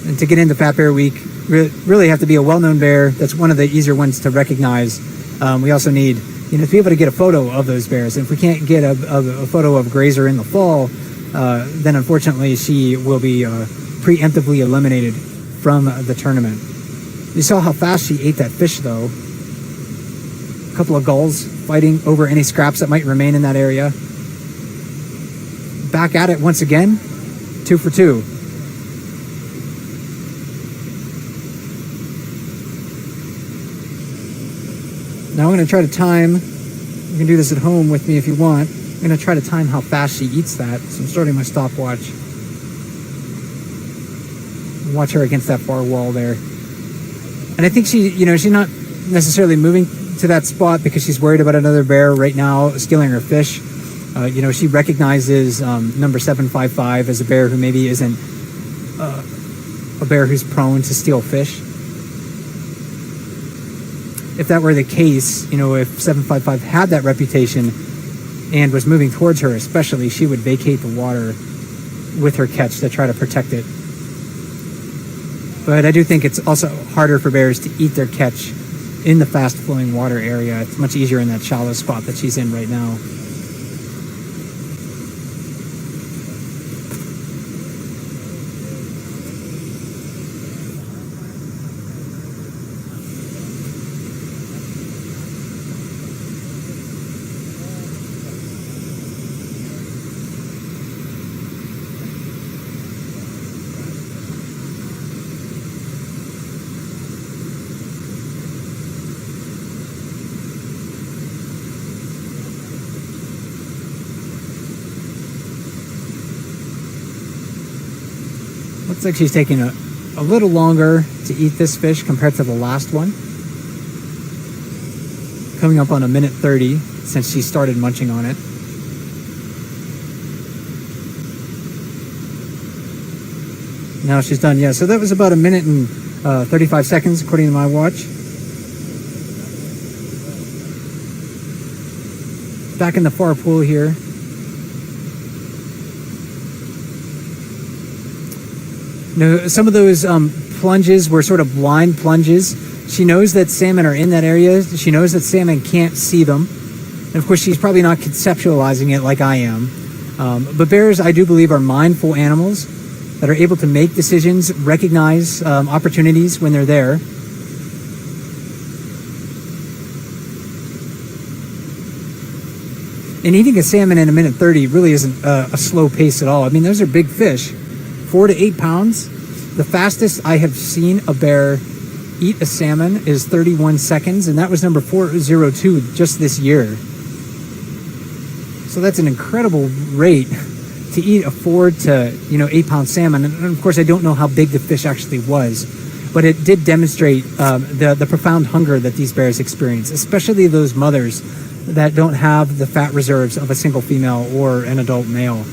And to get into Fat Bear Week, really have to be a well-known bear. That's one of the easier ones to recognize. We also need to be able to get a photo of those bears. And if we can't get a photo of Grazer in the fall, then unfortunately she will be preemptively eliminated from the tournament. You saw how fast she ate that fish, though. A couple of gulls fighting over any scraps that might remain in that area. Back at it once again, 2 for 2. Now I'm going to try to time, you can do this at home with me if you want. I'm going to try to time how fast she eats that. So I'm starting my stopwatch. Watch her against that far wall there. And I think she's not necessarily moving to that spot because she's worried about another bear right now stealing her fish. She recognizes number 755 as a bear who maybe isn't a bear who's prone to steal fish. If that were the case, if 755 had that reputation and was moving towards her especially, she would vacate the water with her catch to try to protect it. But I do think it's also harder for bears to eat their catch in the fast-flowing water area. It's much easier in that shallow spot that she's in right now. Looks like she's taking a little longer to eat this fish compared to the last one. Coming up on 1:30 since she started munching on it. Now she's done, yeah. So that was about 1:35 seconds according to my watch. Back in the far pool here. Some of those plunges were sort of blind plunges. She knows that salmon are in that area. She knows that salmon can't see them. And of course, she's probably not conceptualizing it like I am. But bears, I do believe, are mindful animals that are able to make decisions, recognize opportunities when they're there. And eating a salmon in 1:30 really isn't a slow pace at all. I mean, those are big fish. 4 to 8 pounds. The fastest I have seen a bear eat a salmon is 31 seconds, and that was number 402 just this year. So that's an incredible rate to eat a 4 to 8 pound salmon. And of course, I don't know how big the fish actually was, but it did demonstrate the profound hunger that these bears experience, especially those mothers that don't have the fat reserves of a single female or an adult male.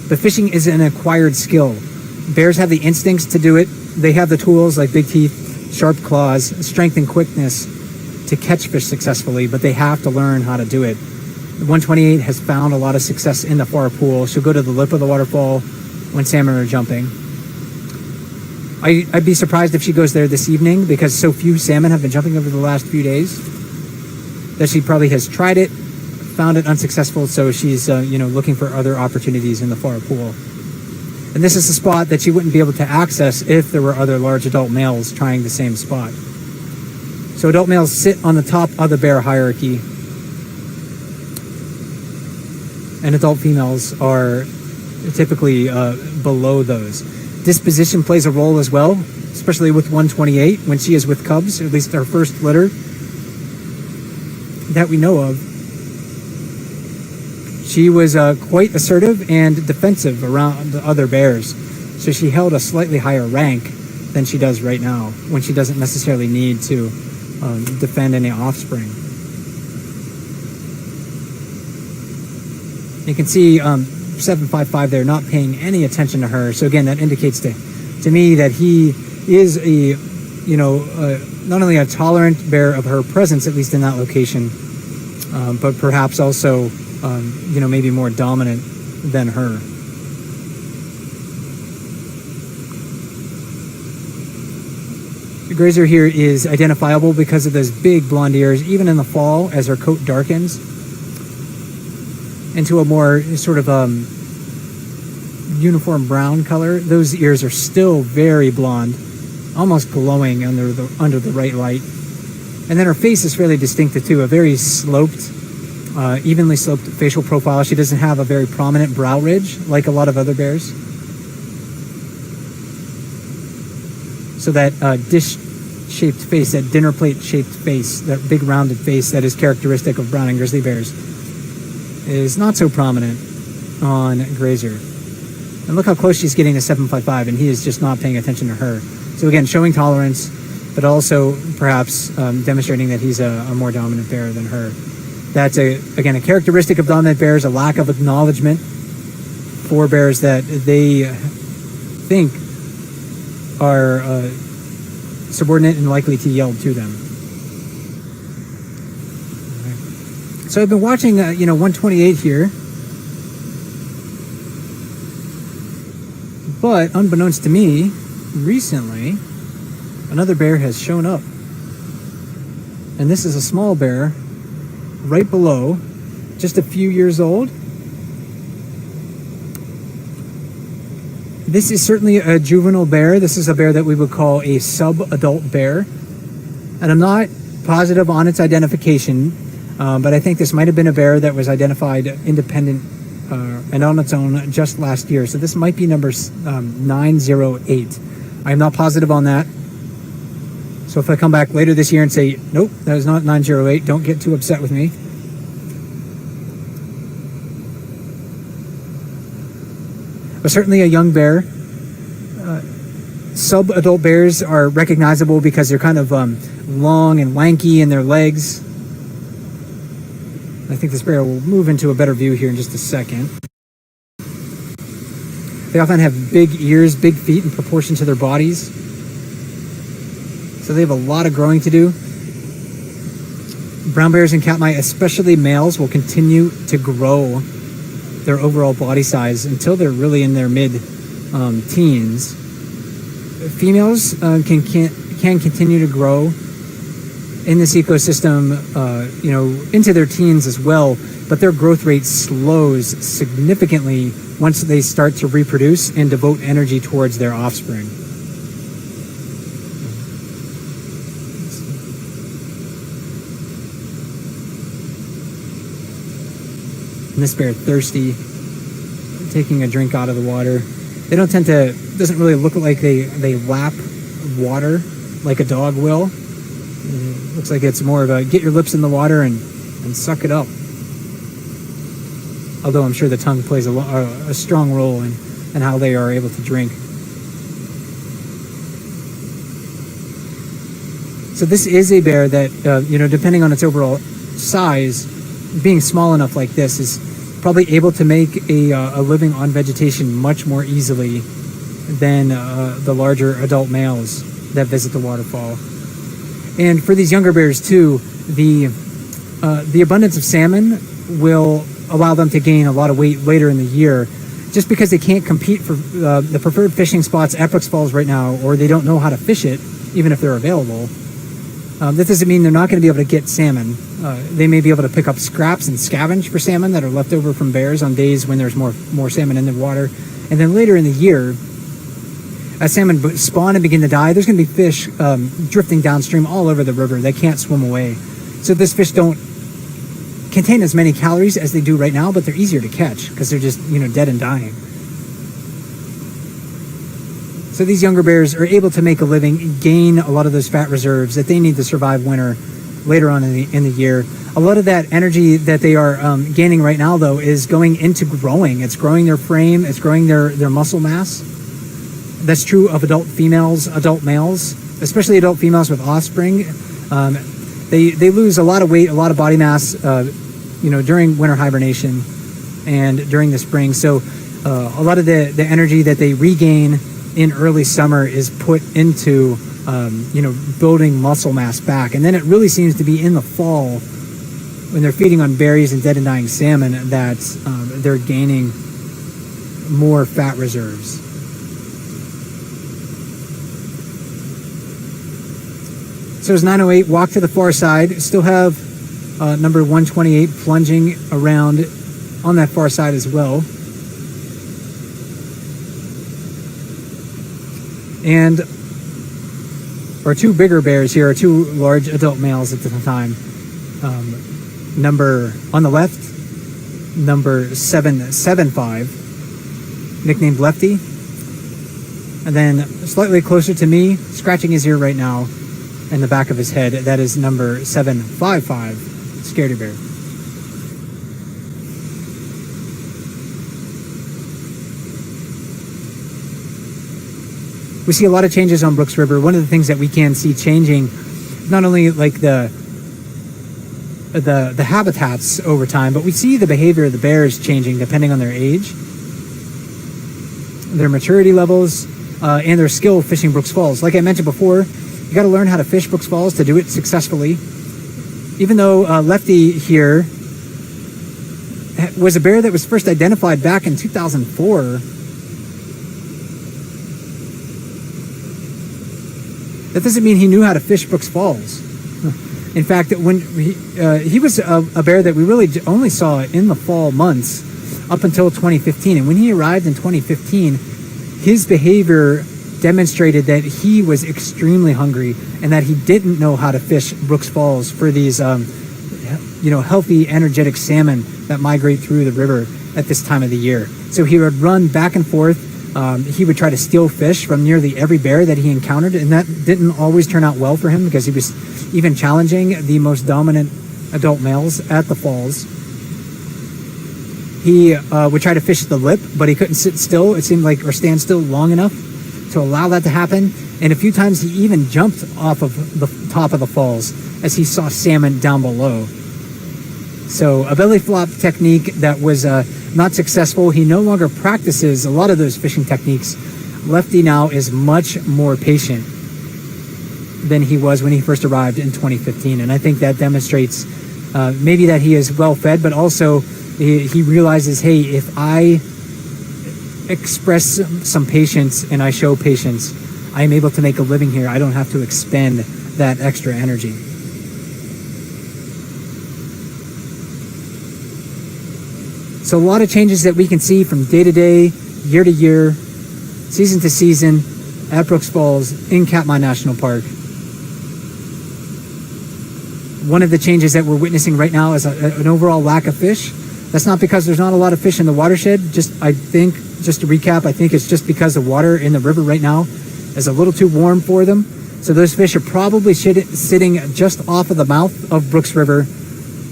But fishing is an acquired skill. Bears have the instincts to do it. They have the tools like big teeth, sharp claws, strength and quickness to catch fish successfully, but they have to learn how to do it. 128 has found a lot of success in the far pool. She'll go to the lip of the waterfall when salmon are jumping. I'd be surprised if she goes there this evening, because so few salmon have been jumping over the last few days that she probably has tried it, found it unsuccessful, so she's looking for other opportunities in the far pool. And this is a spot that she wouldn't be able to access if there were other large adult males trying the same spot. So adult males sit on the top of the bear hierarchy, and adult females are typically below those. Disposition plays a role as well, especially with 128 when she is with cubs, at least our first litter that we know of. She was quite assertive and defensive around the other bears, so she held a slightly higher rank than she does right now, when she doesn't necessarily need to defend any offspring. You can see 755 there not paying any attention to her. So again, that indicates to me that he is not only a tolerant bear of her presence, at least in that location, but perhaps also maybe more dominant than her. The grazer here is identifiable because of those big blonde ears, even in the fall as her coat darkens into a more sort of uniform brown color. Those ears are still very blonde, almost glowing under the right light. And then her face is fairly distinctive too, a very sloped, evenly sloped facial profile. She doesn't have a very prominent brow ridge like a lot of other bears. So that dish-shaped face, that dinner plate-shaped face, that big rounded face that is characteristic of brown and grizzly bears, is not so prominent on Grazer. And look how close she's getting to 755, and he is just not paying attention to her. So again, showing tolerance, but also perhaps demonstrating that he's a more dominant bear than her. That's, again, a characteristic of dominant bears, a lack of acknowledgement for bears that they think are subordinate and likely to yield to them. So I've been watching, 128 here. But unbeknownst to me, recently, another bear has shown up. And this is a small bear right below, just a few years old. This is certainly a juvenile bear. This is a bear that we would call a sub-adult bear. And I'm not positive on its identification, but I think this might have been a bear that was identified independent and on its own just last year. So this might be number 908. I'm not positive on that. So if I come back later this year and say, nope, that is not 908, don't get too upset with me. But certainly a young bear. Sub-adult bears are recognizable because they're kind of long and lanky in their legs. I think this bear will move into a better view here in just a second. They often have big ears, big feet in proportion to their bodies. So they have a lot of growing to do. Brown bears and katmai, especially males, will continue to grow their overall body size until they're really in their mid-teens. Females can continue to grow in this ecosystem, into their teens as well, but their growth rate slows significantly once they start to reproduce and devote energy towards their offspring. And this bear thirsty, taking a drink out of the water. They don't tend to, doesn't really look like they lap water like a dog will. It looks like it's more of a get your lips in the water and suck it up. Although I'm sure the tongue plays a strong role in how they are able to drink. So this is a bear that, depending on its overall size, being small enough like this is probably able to make a living on vegetation much more easily than the larger adult males that visit the waterfall. And for these younger bears too, the abundance of salmon will allow them to gain a lot of weight later in the year. just because they can't compete for the preferred fishing spots at Brooks Falls right now, or they don't know how to fish it, even if they're available, that doesn't mean they're not going to be able to get salmon. They may be able to pick up scraps and scavenge for salmon that are left over from bears on days when there's more salmon in the water. And then later in the year, as salmon spawn and begin to die, there's going to be fish drifting downstream all over the river. They can't swim away. So those fish don't contain as many calories as they do right now, but they're easier to catch because they're just, dead and dying. So these younger bears are able to make a living, gain a lot of those fat reserves that they need to survive winter later on in the year. A lot of that energy that they are gaining right now, though, is going into growing. It's growing their frame. It's growing their muscle mass. That's true of adult females, adult males, especially adult females with offspring. They lose a lot of weight, a lot of body mass, during winter hibernation and during the spring. So a lot of the energy that they regain in early summer is put into, building muscle mass back. And then it really seems to be in the fall when they're feeding on berries and dead and dying salmon that they're gaining more fat reserves. So it's 9:08, walk to the far side. Still have number 128 plunging around on that far side as well. And our two bigger bears here are two large adult males at the time. Number on the left, number 775, nicknamed Lefty. And then slightly closer to me, scratching his ear right now in the back of his head, that is number 755, Scaredy bear. We see a lot of changes on Brooks River. One of the things that we can see changing, not only like the habitats over time, but we see the behavior of the bears changing depending on their age, their maturity levels, and their skill fishing Brooks Falls. Like I mentioned before, you got to learn how to fish Brooks Falls to do it successfully. Even though Lefty here was a bear that was first identified back in 2004, that doesn't mean he knew how to fish Brooks Falls. In fact, when he was a bear that we really only saw in the fall months up until 2015. And when he arrived in 2015, his behavior demonstrated that he was extremely hungry and that he didn't know how to fish Brooks Falls for these, healthy, energetic salmon that migrate through the river at this time of the year. So he would run back and forth. He would try to steal fish from nearly every bear that he encountered, and that didn't always turn out well for him because he was even challenging the most dominant adult males at the falls. He would try to fish at the lip, but he couldn't sit still, it seemed like, or stand still long enough to allow that to happen. And a few times he even jumped off of the top of the falls as he saw salmon down below. So a belly flop technique that was not successful. He no longer practices a lot of those fishing techniques. Lefty now is much more patient than he was when he first arrived in 2015. And I think that demonstrates maybe that he is well fed, but also he realizes, hey, if I express some patience and I show patience, I am able to make a living here. I don't have to expend that extra energy. So a lot of changes that we can see from day to day, year to year, season to season at Brooks Falls in Katmai National Park. One of the changes that we're witnessing right now is an overall lack of fish. That's not because there's not a lot of fish in the watershed. Just to recap, I think it's just because the water in the river right now is a little too warm for them. So those fish are probably sitting just off of the mouth of Brooks River,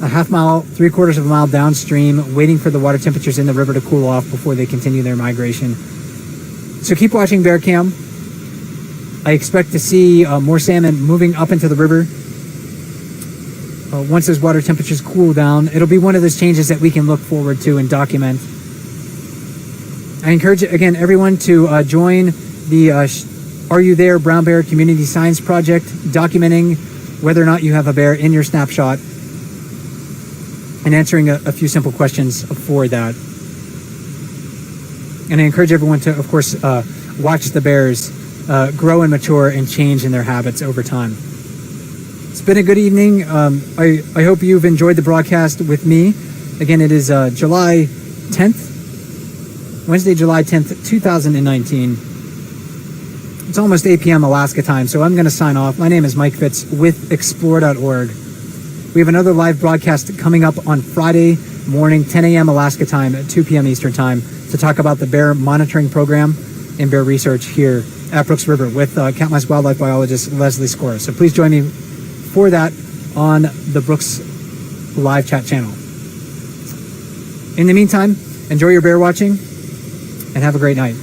a half mile, 3/4 of a mile downstream, waiting for the water temperatures in the river to cool off before they continue their migration. So keep watching Bear Cam. I expect to see more salmon moving up into the river. Once those water temperatures cool down, it'll be one of those changes that we can look forward to and document. I encourage, again, everyone to join the Are You There Brown Bear Community Science Project, documenting whether or not you have a bear in your snapshot and answering a few simple questions for that. And I encourage everyone to, of course, watch the bears grow and mature and change in their habits over time. It's been a good evening. I hope you've enjoyed the broadcast with me. Again, it is July 10th, Wednesday, July 10th, 2019. It's almost 8 p.m. Alaska time, so I'm going to sign off. My name is Mike Fitz with Explore.org. We have another live broadcast coming up on Friday morning, 10 a.m. Alaska time, at 2 p.m. Eastern time, to talk about the bear monitoring program and bear research here at Brooks River with Cattleman's wildlife biologist Leslie Score. So please join me for that on the Brooks live chat channel. In the meantime, enjoy your bear watching and have a great night.